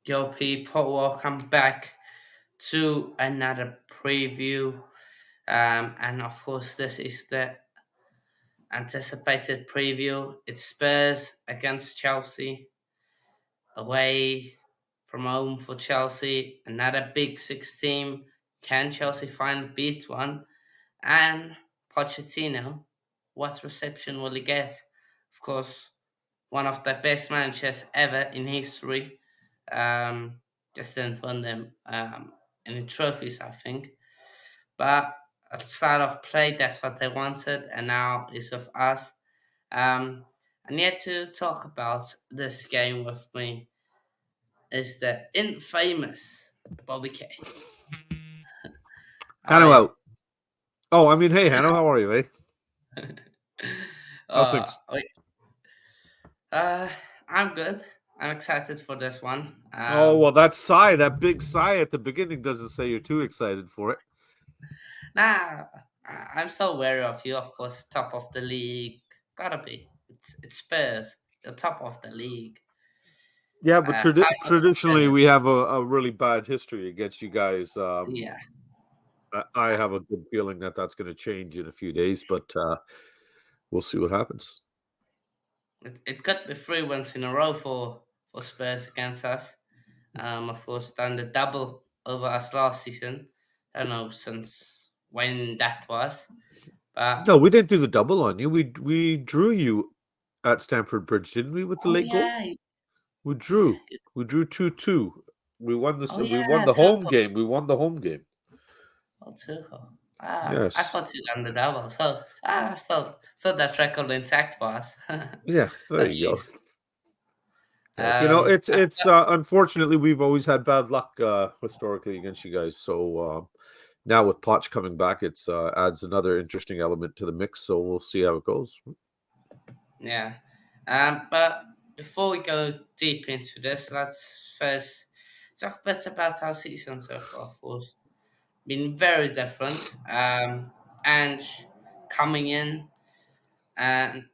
Yo, people, welcome back to another preview. And of course, this is the anticipated preview. It's Spurs against Chelsea, away from home for Chelsea. Another big six team. Can Chelsea finally beat one? And Pochettino, what reception will he get? Of course, one of the best managers ever in history. Um, just didn't win them any trophies, I think. But at the start of play, that's what they wanted, and now it's of us. And yet to talk about this game with me is the infamous Bobby K. How are Hanno you? out. Oh, I mean, hey, Hanno, how are you, eh? How's uh, things? wait, uh, I'm good. I'm excited for this one. Oh, well, that big sigh at the beginning doesn't say you're too excited for it. Nah, I'm so wary of you. Of course, top of the league, gotta be. It's Spurs, the top of the league. Yeah, but Tyson traditionally tennis. we have a really bad history against you guys. Yeah, I have a good feeling that that's going to change in a few days, but we'll see what happens. it could be 3 wins in a row for Spurs against us. Of course, done the double over us last season. I don't know since when that was, but No, we didn't do the double on you. We drew you at Stamford Bridge, didn't we, with the oh late goal? yeah, We drew. We drew 2-2. We won oh this. We won yeah, the home Tuchel. game. We won the home game. Oh, Tuchel. I Yes. thought you done the double, so so that record intact was Yeah. There at you go. least. Yeah, you know, it's But unfortunately we've always had bad luck historically against you guys. So now with Potch coming back, it's adds another interesting element to the mix. So we'll see how it goes. yeah, but before we go deep into this, let's first talk a bit about our season so far. Of course, been very different. And coming in, and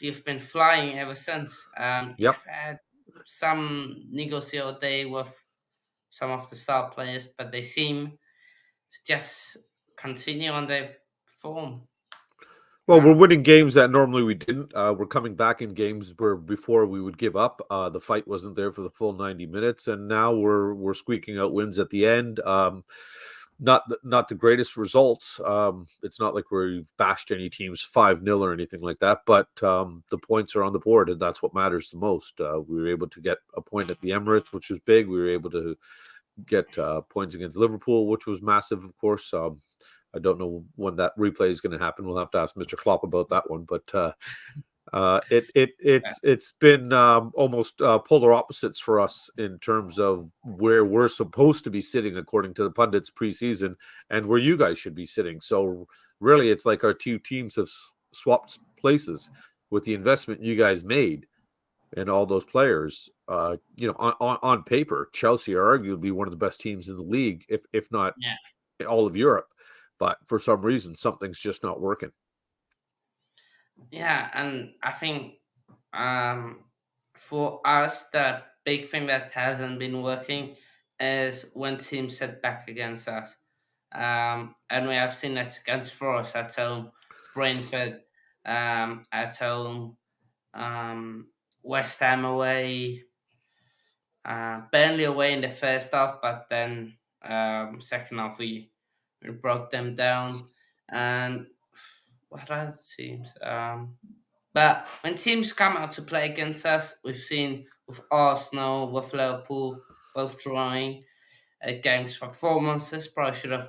you've been flying ever since. Yep. You've had some negotiate day with some of the star players, but they seem to just continue on their form. Well, we're winning games that normally we didn't. We're coming back in games where before we would give up. The fight wasn't there for the full 90 minutes, and now we're squeaking out wins at the end. Not the greatest results. It's not like we've bashed any teams 5-0 or anything like that, but the points are on the board, and that's what matters the most. We were able to get a point at the Emirates, which was big. We were able to get points against Liverpool, which was massive, of course. I don't know when that replay is going to happen. We'll have to ask Mr. Klopp about that one. But it's been almost polar opposites for us in terms of where we're supposed to be sitting according to the pundits preseason and where you guys should be sitting. So really, it's like our two teams have swapped places with the investment you guys made and all those players. On paper, Chelsea are arguably one of the best teams in the league, if not Yeah, all of Europe. But for some reason, something's just not working. yeah, and I think um, for us, the big thing that hasn't been working is when teams set back against us. And we have seen that against Forest at home, Brentford at home, um, West Ham away, Burnley away in the first half, but then second half we broke them down. And what other teams? But when teams come out to play against us, we've seen with Arsenal, with Liverpool, both drawing against performances. Probably should have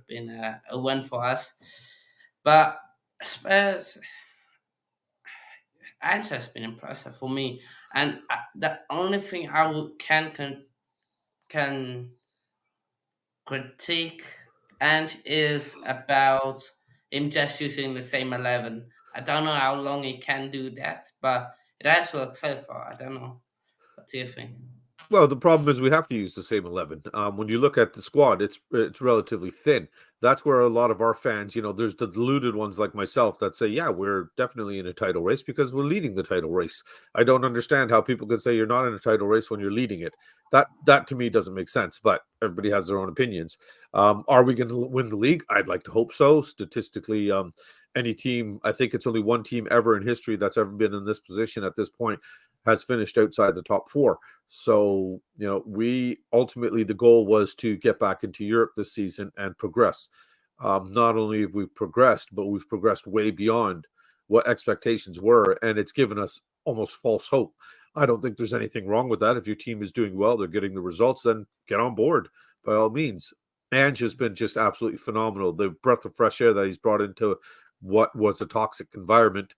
been a win for us. But Spurs, Ange has been impressive for me, and the only thing can critique Ange is about him just using the same 11. I don't know how long he can do that, but it has worked so far. I don't know. What do you think? Well, the problem is we have to use the same 11. When you look at the squad, it's relatively thin. That's where a lot of our fans, there's the deluded ones like myself that say, "Yeah, we're definitely in a title race because we're leading the title race." I don't understand how people could say you're not in a title race when you're leading it. That to me doesn't make sense. But everybody has their own opinions. Are we going to win the league? I'd like to hope so. Statistically, any team, I think it's only one team ever in history that's ever been in this position at this point has finished outside the top four. So, we ultimately, the goal was to get back into Europe this season and progress. Not only have we progressed, but we've progressed way beyond what expectations were, and it's given us almost false hope. I don't think there's anything wrong with that. If your team is doing well, they're getting the results, then get on board by all means. Ange has been just absolutely phenomenal. The breath of fresh air that he's brought into what was a toxic environment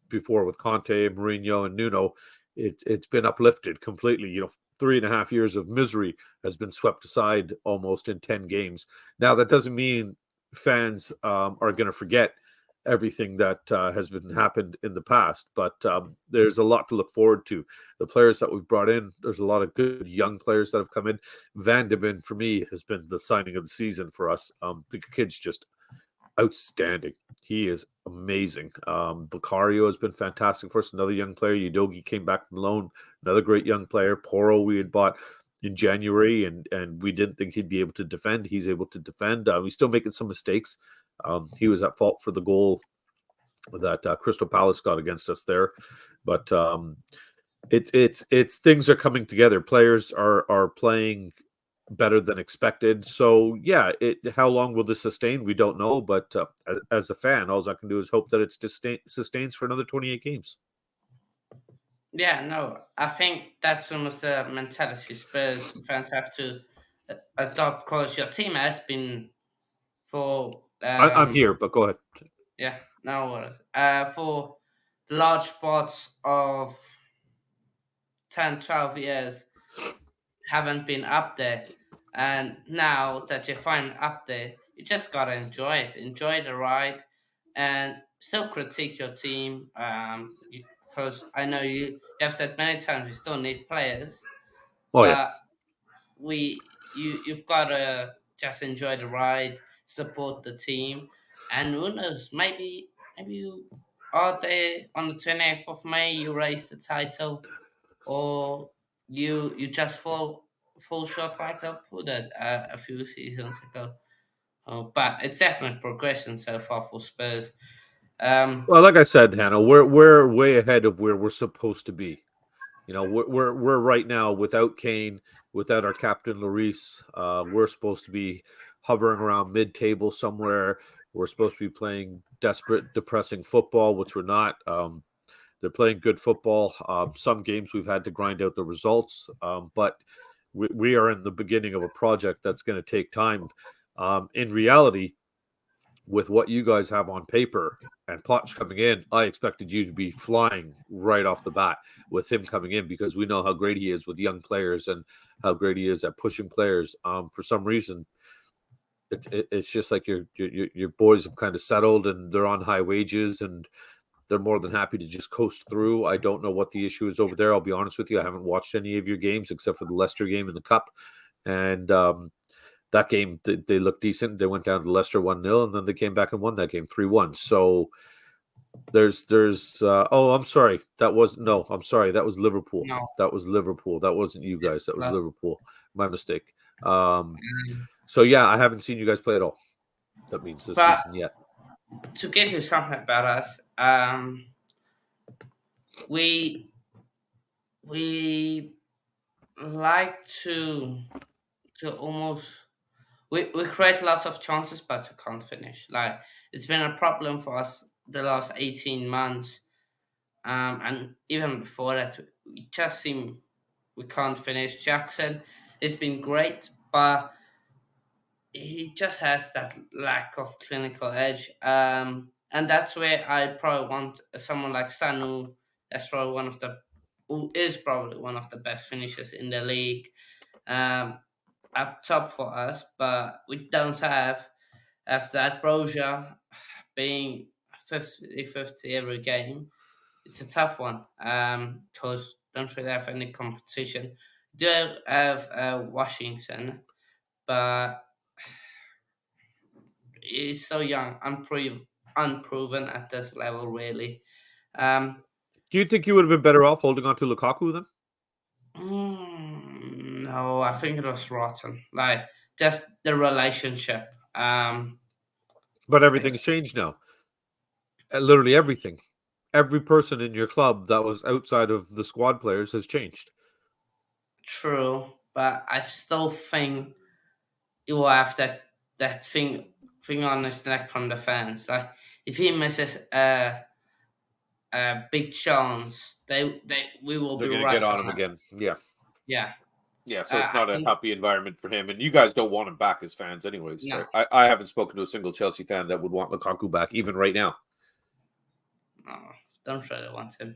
before with Conte, Mourinho, and Nuno, it's been uplifted completely. 3.5 years of misery has been swept aside almost in 10 games. Now that doesn't mean fans are going to forget everything that has been happened in the past, but there's a lot to look forward to. The players that we've brought in, there's a lot of good young players that have come in. Van de Ven, for me, has been the signing of the season for us. The kid's just outstanding. He is amazing. Vicario has been fantastic for us. Another young player. Udogi came back from loan. Another great young player. Poro we had bought in January, and we didn't think he'd be able to defend. He's able to defend. He's still making some mistakes. He was at fault for the goal that Crystal Palace got against us there, but it's things are coming together. Players are playing better than expected. So yeah, how long will this sustain? We don't know. But as a fan, all I can do is hope that it sustains for another 28 games. Yeah, no, I think that's almost the mentality Spurs fans have to adopt because your team has been for I'm here, but go ahead. yeah, no worries. For large parts of 10, 12 years haven't been up there. And now that you're finally up there, you just gotta enjoy it. Enjoy the ride and still critique your team. Because I know you have said many times you still need players, Oh yeah. but you've gotta just enjoy the ride, support the team, and who knows, maybe you are there on the 28th of May, you raise the title, or you just fall short like Liverpool did a few seasons ago. Oh, but it's definitely progression so far for Spurs. Um, Well, like I said, Hannah, we're way ahead of where we're supposed to be. We're right now without Kane, without our captain Lloris. We're supposed to be hovering around mid-table somewhere. We're supposed to be playing desperate, depressing football, which we're not. They're playing good football. Some games we've had to grind out the results, but we are in the beginning of a project that's going to take time. In reality, with what you guys have on paper and Potch coming in, I expected you to be flying right off the bat with him coming in because we know how great he is with young players and how great he is at pushing players. For some reason, it's just like your boys have kind of settled and they're on high wages and they're more than happy to just coast through. I don't know what the issue is over there. I'll be honest with you. I haven't watched any of your games except for the Leicester game in the Cup. And that game, they looked decent. They went down to Leicester 1-0, and then they came back and won that game 3-1. So oh, I'm sorry. I'm sorry. That was Liverpool. no, That was Liverpool. That wasn't you yeah, guys. That was but, Liverpool. My mistake. Um, um, so yeah, I haven't seen you guys play at all. That means this but season yet. to give you something about us, we we like to almost we create lots of chances but we can't finish. Like it's been a problem for us the last 18 months. And even before that we just seem we can't finish. Jackson has been great, but he just has that lack of clinical edge. And that's where I probably want someone like Sanu. That's probably one of the who is probably one of the best finishers in the league. Um, Up top for us, but we don't have that. Broja being 50-50 every game. It's a tough one because don't really have any competition. do have Washington, but he's so young, unproven at this level, really. Um, Do you think you would have been better off holding on to Lukaku then? no, I think it was rotten. Like just the relationship. But Like, everything's changed now. Literally everything. Every person in your club that was outside of the squad players has changed. true, but I still think he will have that thing on his neck from the fans. Like if he misses a big chance, they we will They're be going to get rushing on him it. again. Yeah. Yeah, Yeah, so it's I not a think happy environment for him, and you guys don't want him back as fans, anyways, no, right? I haven't spoken to a single Chelsea fan that would want Lukaku back, even right now. no, don't really want him.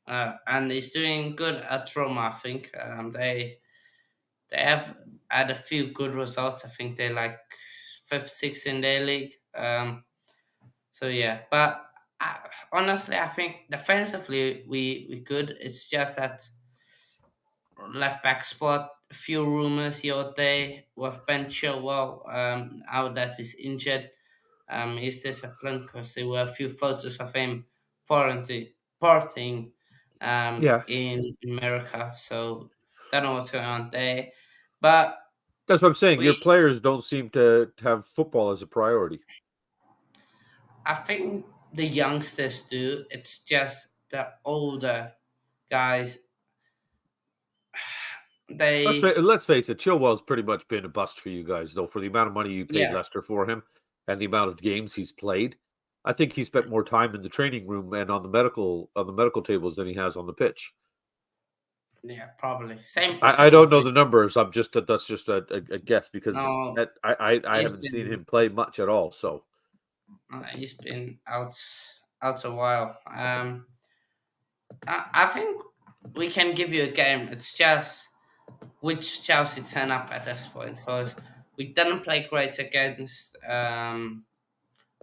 And he's doing good at Roma. I think they have had a few good results. I think they're like fifth, sixth in their league. So yeah, but uh, honestly, I think defensively we good. It's just that left back spot. A few rumors here or there with Ben Chilwell. Now that he's injured, he's disciplined because there were a few photos of him partying Yeah, in America. So don't know what's going on there, but that's what I'm saying. Your we players don't seem to have football as a priority. I think the youngsters do. It's just the older guys. They Let's face it, Chilwell's pretty much been a bust for you guys, though, for the amount of money you paid yeah Leicester for him and the amount of games he's played. I think he spent more time in the training room and on the medical tables than he has on the pitch. yeah probably I same don't with know the this. numbers. That's just a guess because No, I he's haven't seen been him play much at all. So he's been out a while. I think we can give you a game. It's just which Chelsea turn up at this point because we didn't play great against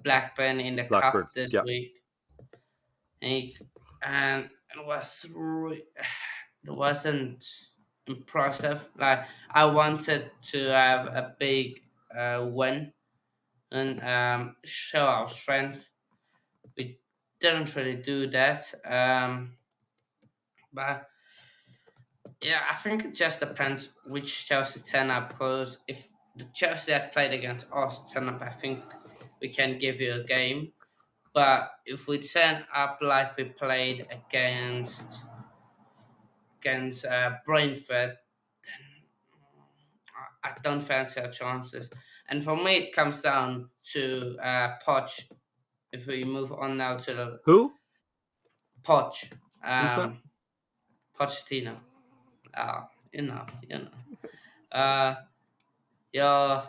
Blackburn in the Blackburn, cup this yeah. week, and, and it it wasn't impressive. Like I wanted to have a big win and show our strength. We didn't really do that. But yeah, I think it just depends which Chelsea turn up. Because if the Chelsea that played against us turn up, I think we can give you a game. But if we turn up like we played against Brentford, I don't fancy our chances. And for me, it comes down to Poch. If we move on now to the Who? Poch, Who's that? Pochettino. You know. Uh, your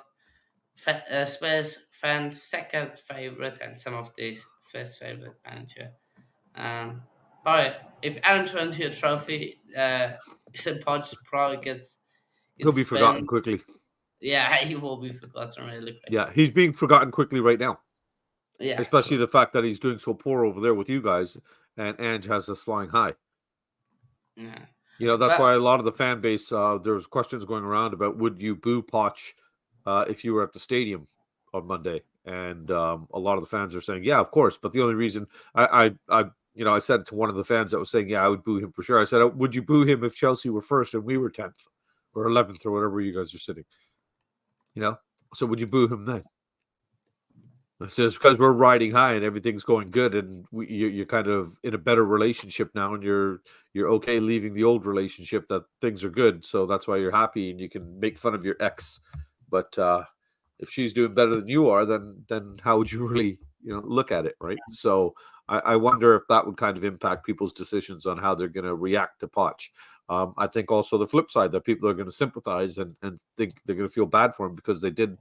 Spurs fans' second favorite and some of these first favorite manager. Um, but if Aaron turns you a trophy, Poch probably He'll gets be forgotten been. quickly. Yeah, he will be forgotten really quick. Yeah, he's being forgotten quickly right now, Yeah, especially true. the fact that he's doing so poor over there with you guys, and Ange has us flying high. Yeah, That's but why a lot of the fan base, there's questions going around about would you boo Poch if you were at the stadium on Monday, and a lot of the fans are saying, yeah, of course. But the only reason I said to one of the fans that was saying, yeah, I would boo him for sure. I said, would you boo him if Chelsea were first and we were 10th or 11th or whatever you guys are sitting? You know, so would you boo him then? It's just because we're riding high and everything's going good, and you're kind of in a better relationship now, and you're okay leaving the old relationship that things are good, so that's why you're happy and you can make fun of your ex. But if she's doing better than you are, then how would you really look at it, right? So I wonder if that would kind of impact people's decisions on how they're going to react to Poch. I think also the flip side that people are going to sympathize and think they're going to feel bad for him because they did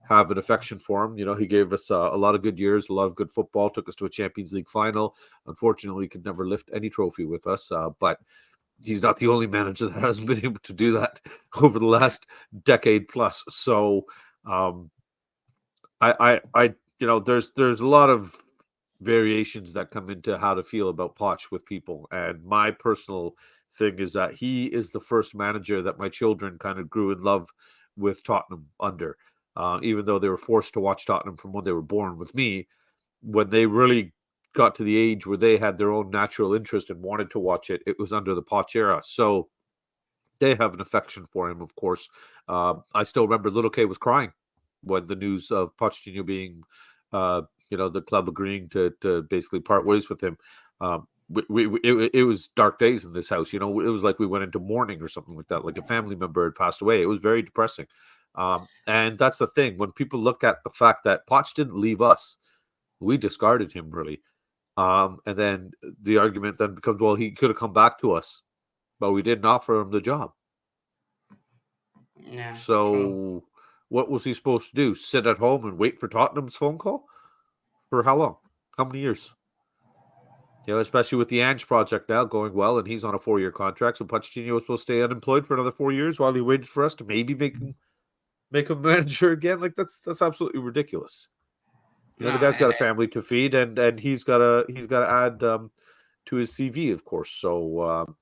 have an affection for him. He gave us a lot of good years, a lot of good football, took us to a Champions League final. Unfortunately, he could never lift any trophy with us, but he's not the only manager that has been able to do that over the yeah, last decade plus. So, I there's a lot of variations that come into how to feel about Poch with people. And my personal thing is that he is the first manager that my children kind of grew in love with Tottenham under. Even though they were forced to watch Tottenham from when they were born with me, when they really got to the age where they had their own natural interest and wanted to watch it, it was under the Poch era. So they have an affection for him, of course. I still remember little Kay was crying when the news of Pochettino being, uh, the club agreeing to basically part ways with him. It was dark days in this house. It was like we went into mourning or something like that. Like a family member had passed away. It was very depressing. And that's the thing. When people look at the fact that Poch didn't leave us, we discarded him really. And then the argument then becomes, well, he could have come back to us, but we didn't offer him the job. Yeah, true. So what was he supposed to do? Sit at home and wait for Tottenham's phone call? For how long? How many years? Especially with the Ange project now going well, and he's on a 4-year contract. So Pochettino was supposed to stay unemployed for another 4 years while he waited for us to maybe make him manager again. Like that's absolutely ridiculous. No, The guy's got it a family to feed, and he's got to add to his CV, of course. So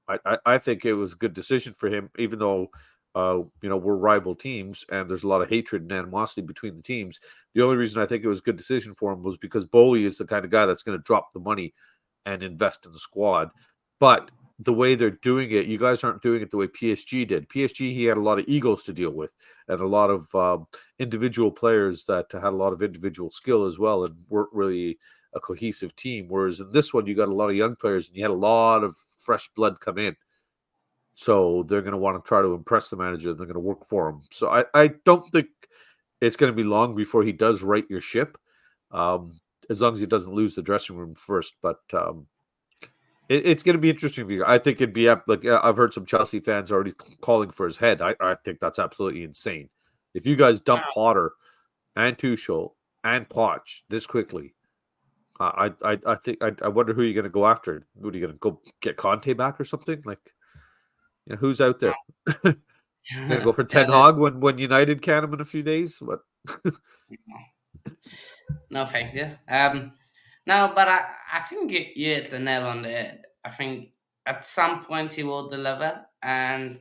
I think it was a good decision for him, even though we're rival teams and there's a lot of hatred and animosity between the teams. The only reason I think it was a good decision for him was because Bowley is the kind of guy that's going to drop the money and invest in the squad. But the way they're doing it, you guys aren't doing it the way PSG did. PSG, he had a lot of egos to deal with and a lot of individual players that had a lot of individual skill as well and weren't really a cohesive team. Whereas in this one, you got a lot of young players and you had a lot of fresh blood come in. So they're going to want to try to impress the manager. They're going to work for him. So I don't think it's going to be long before he does right your ship, um, as long as he doesn't lose the dressing room first. But it's going to be interesting for you. I think it'd be up. Like I've heard some Chelsea fans already calling for his head. I think that's absolutely insane. If you guys no, dump Potter and Tuchel and Poch this quickly, I think I wonder who you're going to go after. What are you going to go get Conte back or something? Like, who's out there? You're going to go for yeah, Ten Hag when United can him in a few days? What? no, thank you. No, but I think you hit the nail on the head. I think at some point he will deliver, and